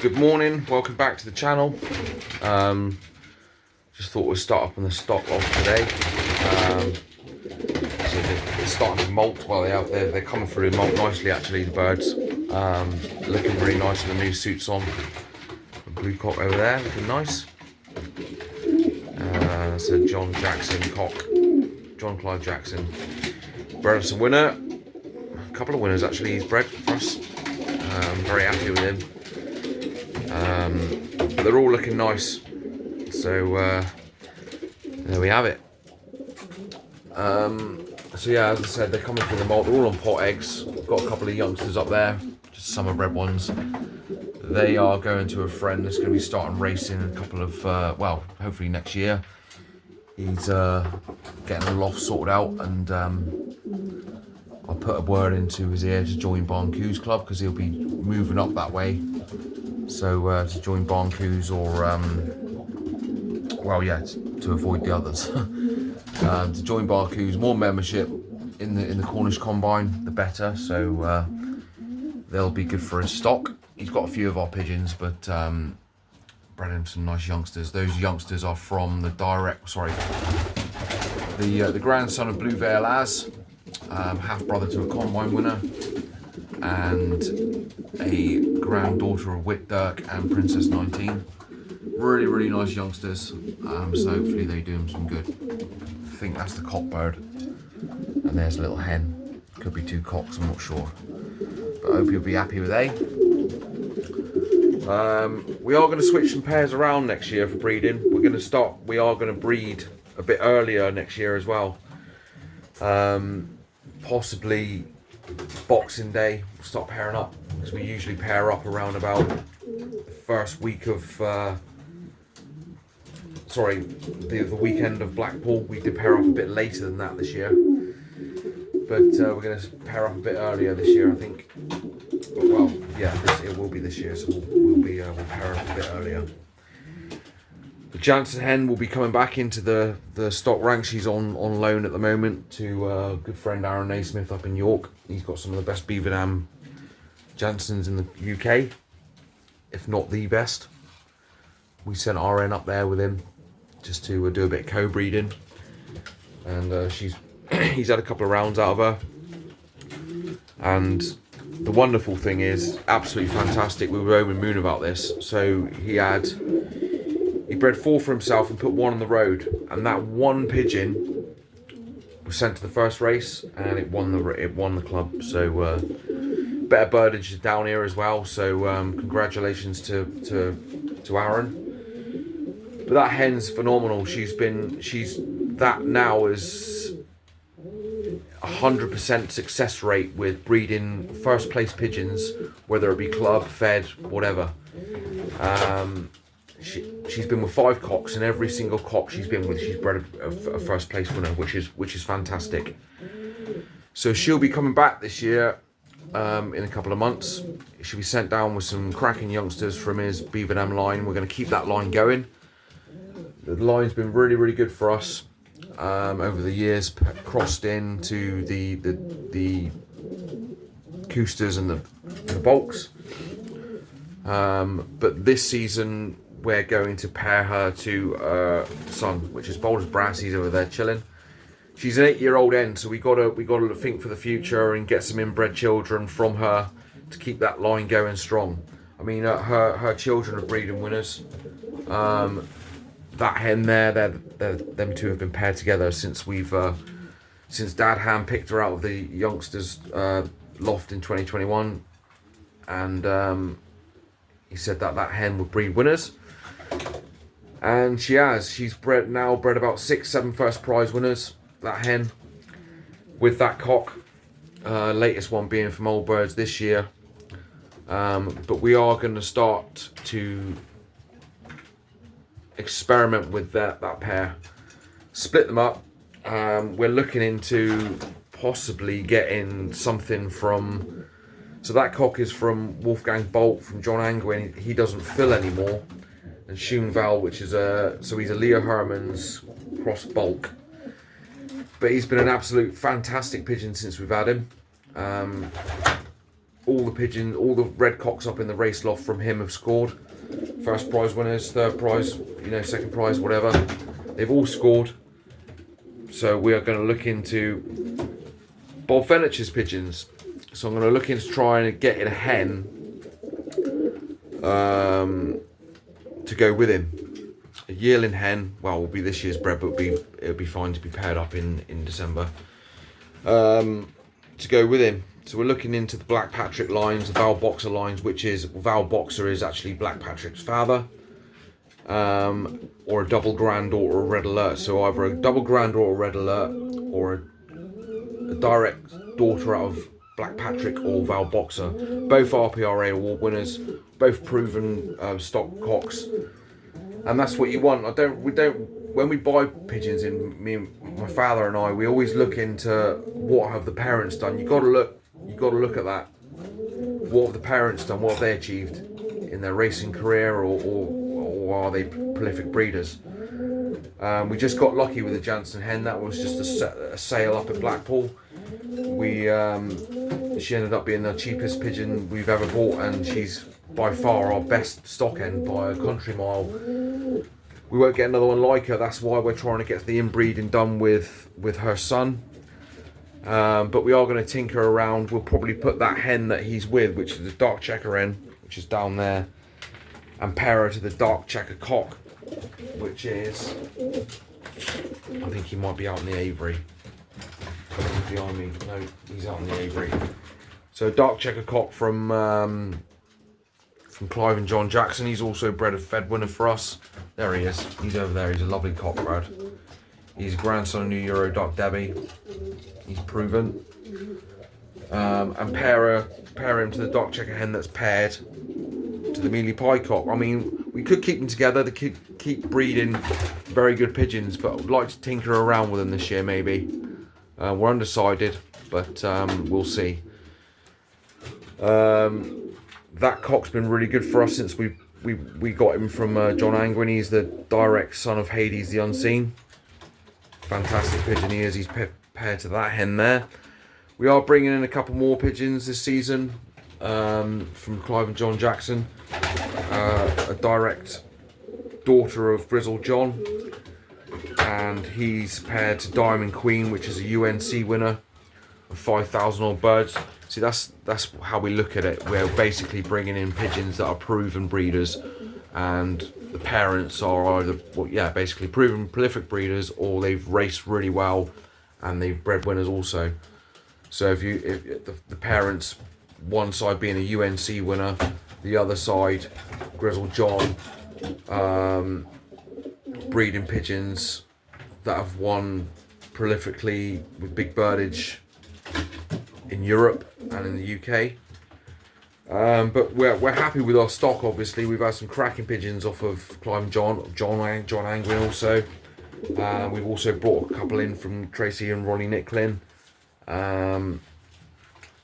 Good morning, welcome back to the channel. Just thought we'd start up on the stock loft today. So they're starting to molt. Well, they're coming through and molt nicely actually, the birds. Looking really nice with the new suits on. The blue cock over there, looking nice. That's a John Jackson cock. John Clive Jackson. Bred us a winner. A couple of winners actually he's bred for us. Very happy with him. But they're all looking nice. So there we have it. So yeah, as I said, they're coming through the molt. They're all on pot eggs. Got a couple of youngsters up there, just summer bred ones. They are going to a friend that's going to be starting racing in a couple of, well, hopefully next year. He's getting a loft sorted out, and I'll put a word into his ear to join Barn Coos Club, because he'll be moving up that way. So to join Barn Coos, or well, yeah, to avoid the others. To join Barn Coos, more membership in the Cornish Combine, the better. So they'll be good for his stock. He's got a few of our pigeons, but bred him some nice youngsters. Those youngsters are from the the grandson of Blue Veil Az, half brother to a Combine winner, and a granddaughter of Whit Dirk and Princess 19. Really, really nice youngsters. So hopefully they do him some good. I think that's the cock bird, and there's a little hen. Could be two cocks, I'm not sure, but I hope you'll be happy with A. We are going to switch some pairs around next year for breeding. We are going to breed a bit earlier next year as well. Possibly Boxing Day we'll start pairing up, because we usually pair up around about the first week of the weekend of Blackpool. We did pair up a bit later than that this year, but we're going to pair up a bit earlier this year, I think. Well, yeah, it will be this year, so we'll pair up a bit earlier. The Jansen hen will be coming back into the stock ranks. She's on loan at the moment to a good friend Aaron Naismith up in York. He's got some of the best Beaver Dam Jansens in the UK, if not the best. We sent RN up there with him just to do a bit of co-breeding, and he's had a couple of rounds out of her. And the wonderful thing is, absolutely fantastic. We were over the moon about this. So he bred 4 for himself and put 1 on the road, and that one pigeon was sent to the first race, and it won the club. So better birdage down here as well. So congratulations to Aaron. But that hen's phenomenal. That now is 100% success rate with breeding first place pigeons, whether it be club, fed, whatever. She's been with 5 cocks, and every single cock she's been with, she's bred a first place winner, which is fantastic. So she'll be coming back this year in a couple of months. She'll be sent down with some cracking youngsters from his Beaver Dam line. We're going to keep that line going. The line's been really, really good for us over the years, crossed into the Coosters and the Bulks. But this season we're going to pair her to son, which is bold as brass. He's over there chilling. She's an 8-year-old hen, so we gotta think for the future and get some inbred children from her to keep that line going strong. I mean, her children are breeding winners. That hen there, them two have been paired together since since Dad hand-picked her out of the youngsters loft in 2021, and he said that hen would breed winners, and she has. She's bred about 6-7 first prize winners, that hen, with that cock. Latest one being from Old Birds this year. But we are going to start to experiment with that pair, split them up. We're looking into possibly getting something from, so that cock is from Wolfgang Bolt from John Angwin. He doesn't fill anymore, and Shun Val, which is so he's a Leo Herman's cross bulk, but he's been an absolute fantastic pigeon since we've had him. all the pigeons, all the red cocks up in the race loft from him have scored. First prize winners, third prize, second prize, whatever. They've all scored. So we are going to look into Bob Fenwich's pigeons. So I'm going to look into trying to get in a hen to go with him. A yearling hen, well, will be this year's bred, but it'll be fine to be paired up in December. To go with him. So we're looking into the Black Patrick lines, the Val Boxer lines, which is, Val Boxer is actually Black Patrick's father, or a double granddaughter of Red Alert. So either a double granddaughter of Red Alert, or a direct daughter out of Black Patrick or Val Boxer. Both RPRA award winners, both proven stock cocks, and that's what you want. When we buy pigeons in, me and my father and I, we always look into what have the parents done. You got to look at that. What have the parents done? What have they achieved in their racing career, or are they prolific breeders? We just got lucky with the Jansen hen. That was just a sale up at Blackpool. She ended up being the cheapest pigeon we've ever bought, and she's by far our best stock hen by a country mile. We won't get another one like her. That's why we're trying to get the inbreeding done with her son. But we are going to tinker around. We'll probably put that hen that he's with, which is the dark checker hen, which is down there, and pair her to the dark checker cock, which is, I think he might be out in the aviary. He's behind me. No, he's out in the aviary. So dark checker cock from Clive and John Jackson. He's also bred a fed winner for us. There he is. He's over there. He's a lovely cock bred. He's a grandson of New Euro Dark Debbie. He's proven. And pair him to the dark checker hen that's paired to the mealy pie cock. I mean, we could keep them together. They could keep breeding very good pigeons, but I'd like to tinker around with them this year maybe. We're undecided, but we'll see. That cock's been really good for us since we got him from John Angwin. He's the direct son of Hades the Unseen. Fantastic pigeon he is. He's paired to that hen there. We are bringing in a couple more pigeons this season from Clive and John Jackson. A direct daughter of Grizzled John, and he's paired to Diamond Queen, which is a UNC winner of 5,000 odd birds. See, that's how we look at it. We're basically bringing in pigeons that are proven breeders, and the parents are either, basically proven prolific breeders, or they've raced really well and they've bred winners also. So if the parents, one side being a UNC winner, the other side Grizzled John, breeding pigeons that have won prolifically with big birdage in Europe and in the UK. But we're happy with our stock. Obviously, we've had some cracking pigeons off of Clive and John Angwin also. We've also brought a couple in from Tracy and Ronnie Nicklin, and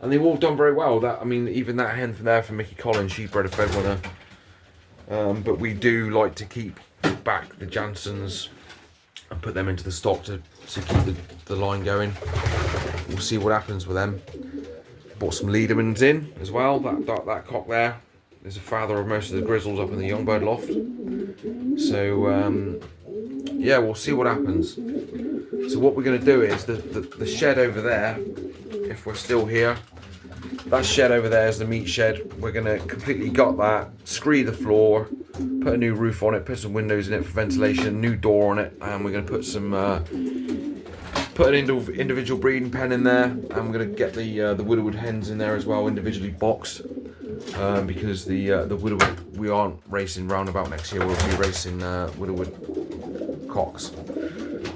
they've all done very well. Even that hen from there from Mickey Collins, she bred a fed winner. But we do like to keep back the Jansons and put them into the stock to keep the line going. We'll see what happens with them. Bought some Leadermans in as well. That cock there is the father of most of the grizzles up in the Youngbird loft. So we'll see what happens. So what we're going to do is the shed over there, if we're still here, that shed over there is the meat shed. We're going to completely gut that, scree the floor, put a new roof on it, put some windows in it for ventilation, new door on it, and we're going to put an individual breeding pen in there, and we're going to get the Widowwood hens in there as well, individually boxed, because the Widowwood, we aren't racing roundabout next year. We'll be racing Widowwood cocks.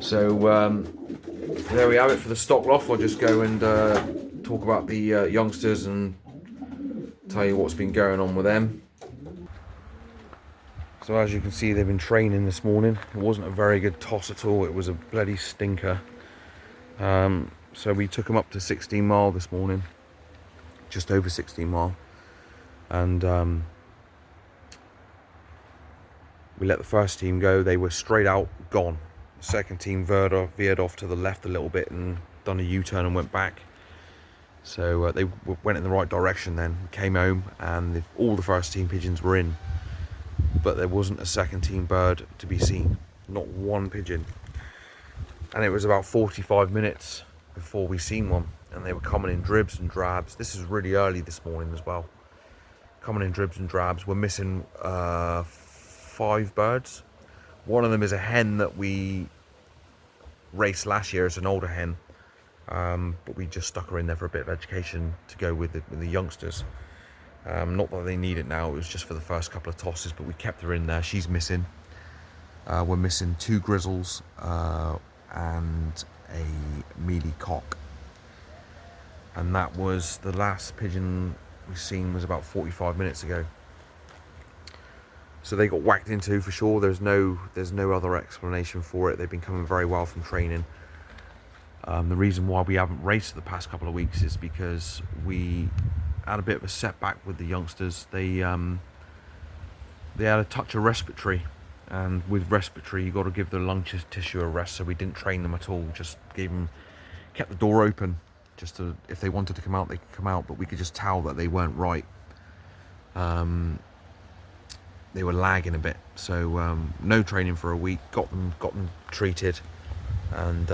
So there we have it for the stock loft. I'll just go and talk about the youngsters and tell you what's been going on with them. So as you can see, they've been training this morning. It wasn't a very good toss at all. It was a bloody stinker. So we took them up to 16 mile this morning, just over 16 mile, and we let the first team go. They were straight out gone. The second team veered off to the left a little bit and done a U-turn and went back. So they went in the right direction then. Came home and all the first team pigeons were in, but there wasn't a second team bird to be seen, not one pigeon. And it was about 45 minutes before we seen one, and they were coming in dribs and drabs. This is really early this morning as well. Coming in dribs and drabs. We're missing 5 birds. One of them is a hen that we raced last year. It's an older hen, but we just stuck her in there for a bit of education to go with the youngsters. Not that they need it now, it was just for the first couple of tosses, but we kept her in there. She's missing. We're missing 2 grizzles and a mealy cock. And that was the last pigeon we seen was about 45 minutes ago. So they got whacked into for sure. There's no other explanation for it. They've been coming very well from training. The reason why we haven't raced the past couple of weeks is because we had a bit of a setback with the youngsters. They had a touch of respiratory, and with respiratory you got to give the lung tissue a rest. So we didn't train them at all. Just kept the door open, just to, if they wanted to come out, they could come out. But we could just tell that they weren't right. They were lagging a bit. So no training for a week. Got them treated, and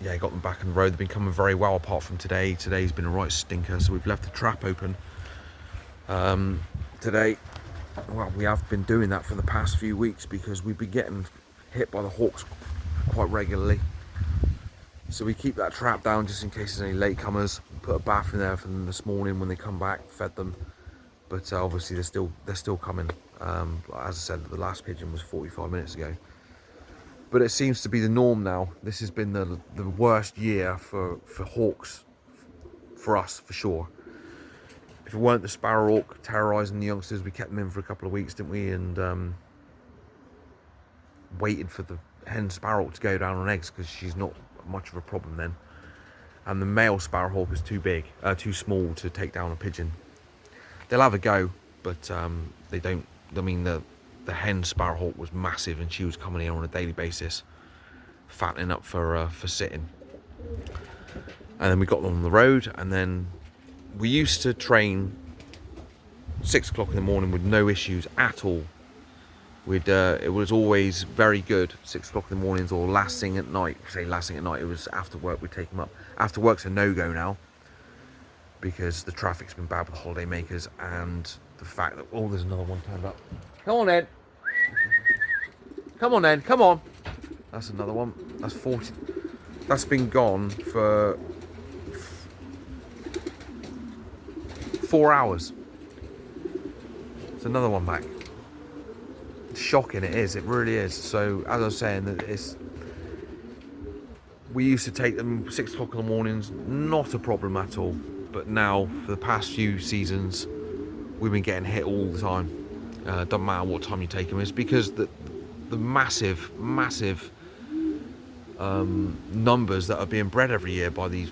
yeah, got them back on the road. They've been coming very well apart from today. Today's been a right stinker, so we've left the trap open today. Well, we have been doing that for the past few weeks because we've been getting hit by the hawks quite regularly. So we keep that trap down just in case there's any latecomers. Put a bath in there for them this morning when they come back, fed them. But obviously they're still coming. As I said, the last pigeon was 45 minutes ago. But it seems to be the norm now. This has been the worst year for hawks, for us, for sure. If it weren't the sparrowhawk terrorising the youngsters, we kept them in for a couple of weeks, didn't we? And waited for the hen sparrowhawk to go down on eggs because she's not much of a problem then. And the male sparrowhawk is too small to take down a pigeon. They'll have a go, but they don't. I mean, the hen sparrowhawk was massive, and she was coming here on a daily basis, fattening up for sitting. And then we got them on the road, and then we used to train 6 o'clock in the morning with no issues at all. It was always very good, 6 o'clock in the mornings or last thing at night. Say last thing at night, it was after work, we'd take them up. After work's a no-go now, because the traffic's been bad with holiday makers, and the fact that, oh, there's another one turned up. Come on then. Come on then, come on. That's another one. That's 40. That's been gone for 4 hours. There's another one back. It's shocking, it is. It really is. So, as I was saying, that we used to take them 6 o'clock in the mornings, not a problem at all. But now, for the past few seasons, we've been getting hit all the time. Doesn't matter what time you take them. It's because the massive numbers that are being bred every year by these,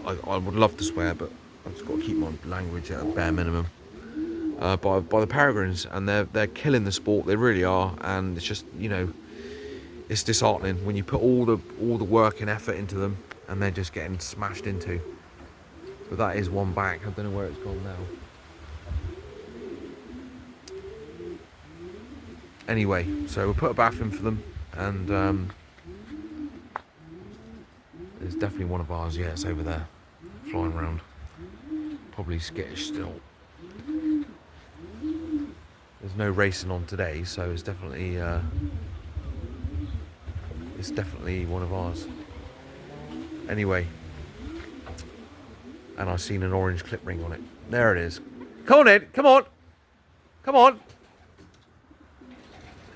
I would love to swear, but I've just got to keep my language at a bare minimum, by the peregrines, and they're killing the sport. They really are. And it's just, you know, it's disheartening when you put all the work and effort into them and they're just getting smashed into. But that is one back. I don't know where it's gone now. Anyway, so we'll put a bath in for them, and there's definitely one of ours. Yeah, it's over there, flying around. Probably skittish still. There's no racing on today, so it's definitely one of ours. Anyway, and I've seen an orange clip ring on it. There it is. Come on, Ed. Come on. Come on.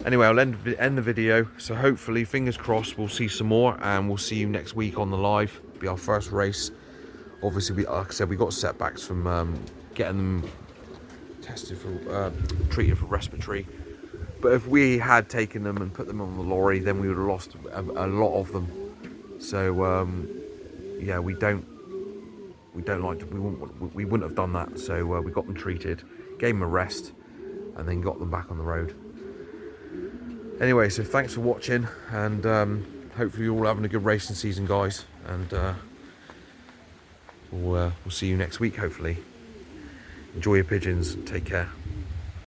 Anyway, I'll end the video. So hopefully, fingers crossed, we'll see some more, and we'll see you next week on the live. It'll be our first race. Obviously, like I said, we got setbacks from getting them tested for treated for respiratory. But if we had taken them and put them on the lorry, then we would have lost a lot of them. So yeah, we wouldn't have done that. So we got them treated, gave them a rest, and then got them back on the road. Anyway, so thanks for watching, and hopefully you're all having a good racing season, guys. And we'll see you next week, hopefully. Enjoy your pigeons. Take care.